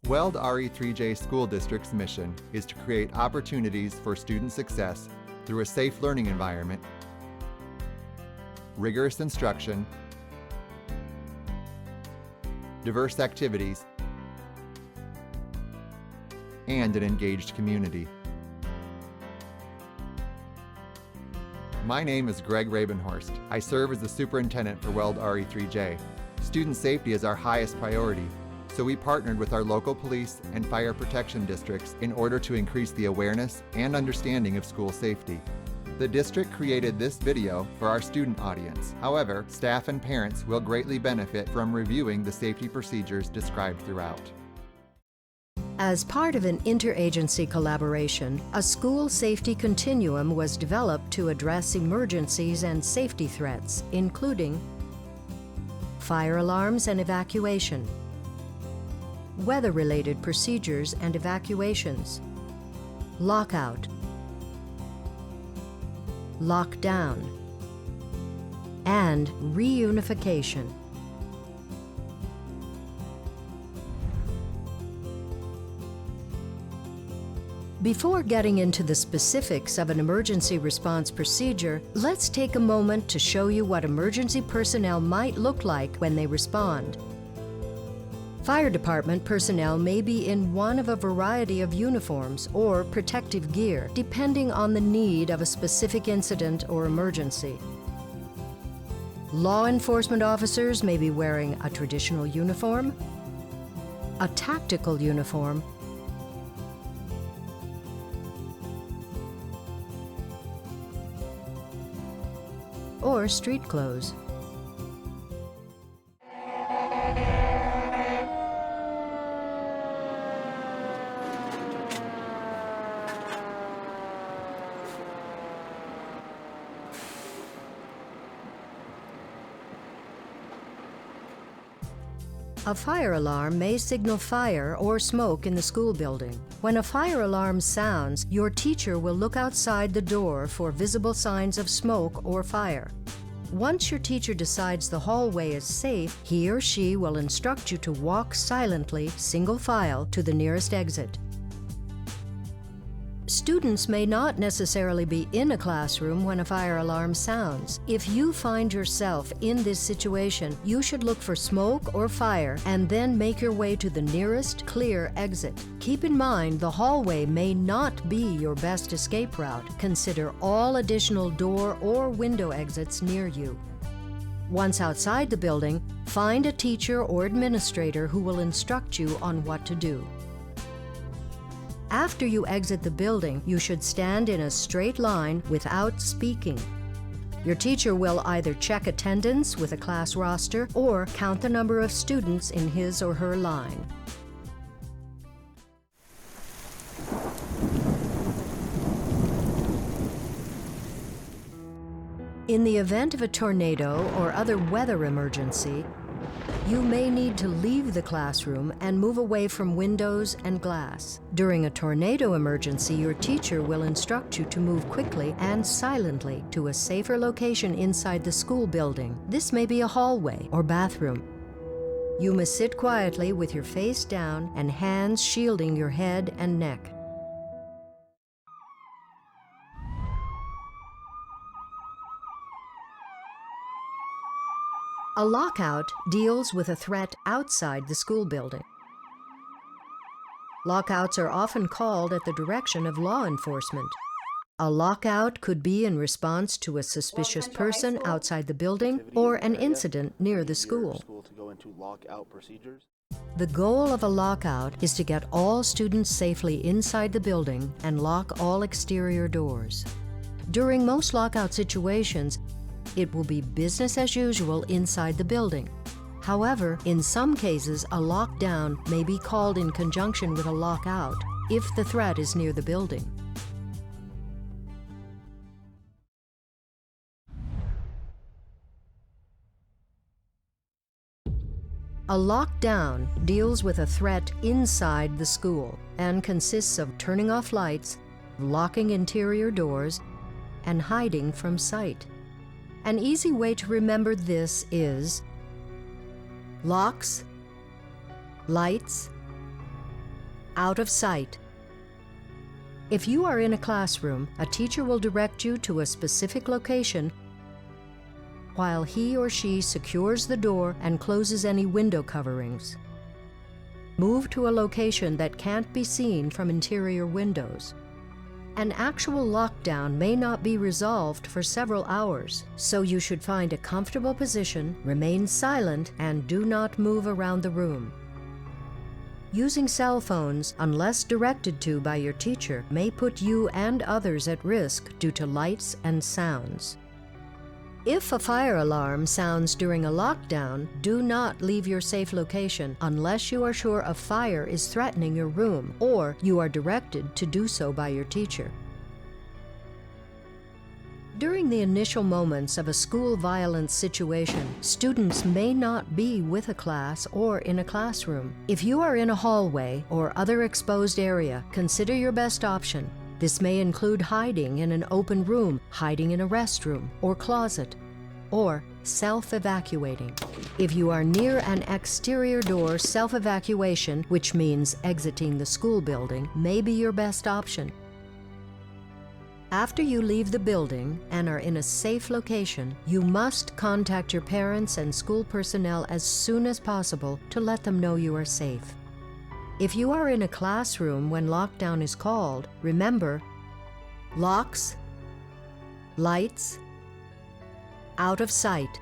Weld RE3J School District's mission is to create opportunities for student success through a safe learning environment, rigorous instruction, diverse activities, and an engaged community. My name is Greg Rabenhorst. I serve as the superintendent for Weld RE3J. Student safety is our highest priority, so we partnered with our local police and fire protection districts in order to increase the awareness and understanding of school safety. The district created this video for our student audience. However, staff and parents will greatly benefit from reviewing the safety procedures described throughout. As part of an interagency collaboration, a school safety continuum was developed to address emergencies and safety threats, including fire alarms and evacuation, weather-related procedures and evacuations, lockout, lockdown, and reunification. Before getting into the specifics of an emergency response procedure, let's take a moment to show you what emergency personnel might look like when they respond. Fire department personnel may be in one of a variety of uniforms or protective gear, depending on the need of a specific incident or emergency. Law enforcement officers may be wearing a traditional uniform, a tactical uniform, or street clothes. A fire alarm may signal fire or smoke in the school building. When a fire alarm sounds, your teacher will look outside the door for visible signs of smoke or fire. Once your teacher decides the hallway is safe, he or she will instruct you to walk silently, single file, to the nearest exit. Students may not necessarily be in a classroom when a fire alarm sounds. If you find yourself in this situation, you should look for smoke or fire and then make your way to the nearest clear exit. Keep in mind, the hallway may not be your best escape route. Consider all additional door or window exits near you. Once outside the building, find a teacher or administrator who will instruct you on what to do. After you exit the building, you should stand in a straight line without speaking. Your teacher will either check attendance with a class roster or count the number of students in his or her line. In the event of a tornado or other weather emergency, you may need to leave the classroom and move away from windows and glass. During a tornado emergency, your teacher will instruct you to move quickly and silently to a safer location inside the school building. This may be a hallway or bathroom. You must sit quietly with your face down and hands shielding your head and neck. A lockout deals with a threat outside the school building. Lockouts are often called at the direction of law enforcement. A lockout could be in response to a suspicious person outside the building or an incident near the school. The goal of a lockout is to get all students safely inside the building and lock all exterior doors. During most lockout situations, it will be business as usual inside the building. However, in some cases, a lockdown may be called in conjunction with a lockout if the threat is near the building. A lockdown deals with a threat inside the school and consists of turning off lights, locking interior doors, and hiding from sight. An easy way to remember this is locks, lights, out of sight. If you are in a classroom, a teacher will direct you to a specific location while he or she secures the door and closes any window coverings. Move to a location that can't be seen from interior windows. An actual lockdown may not be resolved for several hours, so you should find a comfortable position, remain silent, and do not move around the room. Using cell phones, unless directed to by your teacher, may put you and others at risk due to lights and sounds. If a fire alarm sounds during a lockdown, do not leave your safe location unless you are sure a fire is threatening your room or you are directed to do so by your teacher. During the initial moments of a school violence situation, students may not be with a class or in a classroom. If you are in a hallway or other exposed area, consider your best option. This may include hiding in an open room, hiding in a restroom or closet, or self-evacuating. If you are near an exterior door, self-evacuation, which means exiting the school building, may be your best option. After you leave the building and are in a safe location, you must contact your parents and school personnel as soon as possible to let them know you are safe. If you are in a classroom when lockdown is called, remember, locks, lights, out of sight.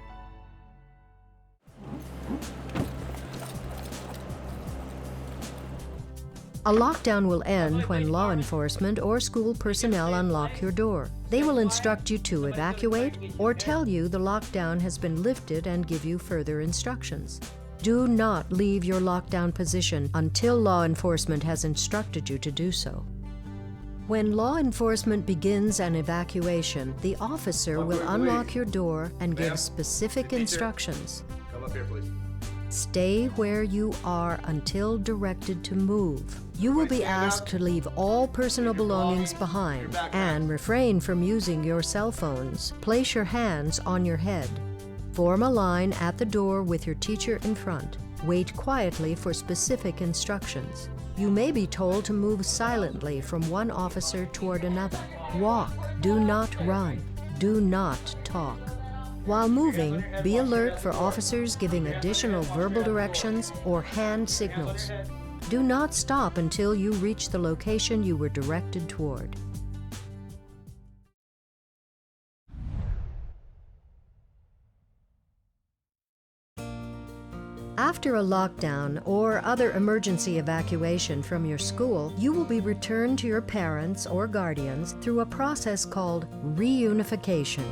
A lockdown will end when law enforcement or school personnel unlock your door. They will instruct you to evacuate or tell you the lockdown has been lifted and give you further instructions. Do not leave your lockdown position until law enforcement has instructed you to do so. When law enforcement begins an evacuation, the officer will unlock your door and give specific instructions. Come up here, please. Stay where you are until directed to move. You will be asked to leave all personal belongings behind and refrain from using your cell phones. Place your hands on your head. Form a line at the door with your teacher in front. Wait quietly for specific instructions. You may be told to move silently from one officer toward another. Walk. Do not run. Do not talk. While moving, be alert for officers giving additional verbal directions or hand signals. Do not stop until you reach the location you were directed toward. After a lockdown or other emergency evacuation from your school, you will be returned to your parents or guardians through a process called reunification.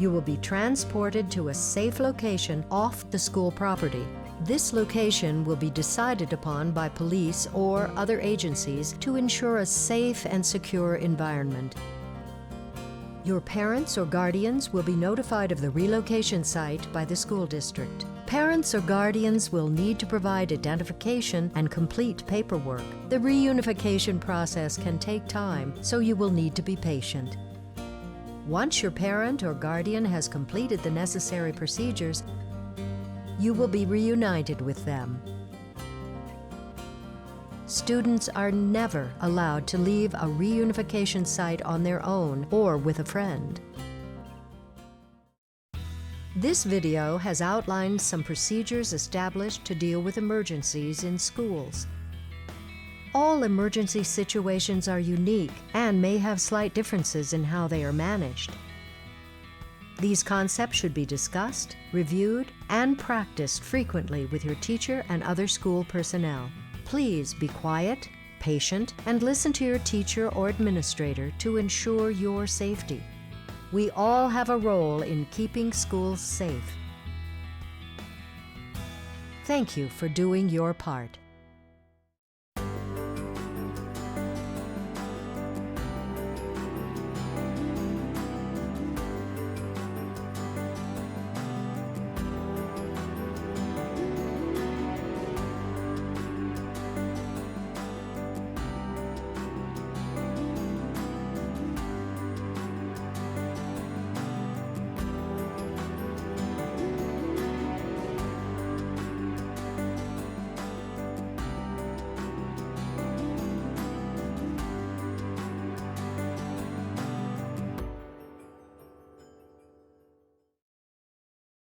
You will be transported to a safe location off the school property. This location will be decided upon by police or other agencies to ensure a safe and secure environment. Your parents or guardians will be notified of the relocation site by the school district. Parents or guardians will need to provide identification and complete paperwork. The reunification process can take time, so you will need to be patient. Once your parent or guardian has completed the necessary procedures, you will be reunited with them. Students are never allowed to leave a reunification site on their own or with a friend. This video has outlined some procedures established to deal with emergencies in schools. All emergency situations are unique and may have slight differences in how they are managed. These concepts should be discussed, reviewed, and practiced frequently with your teacher and other school personnel. Please be quiet, patient, and listen to your teacher or administrator to ensure your safety. We all have a role in keeping schools safe. Thank you for doing your part.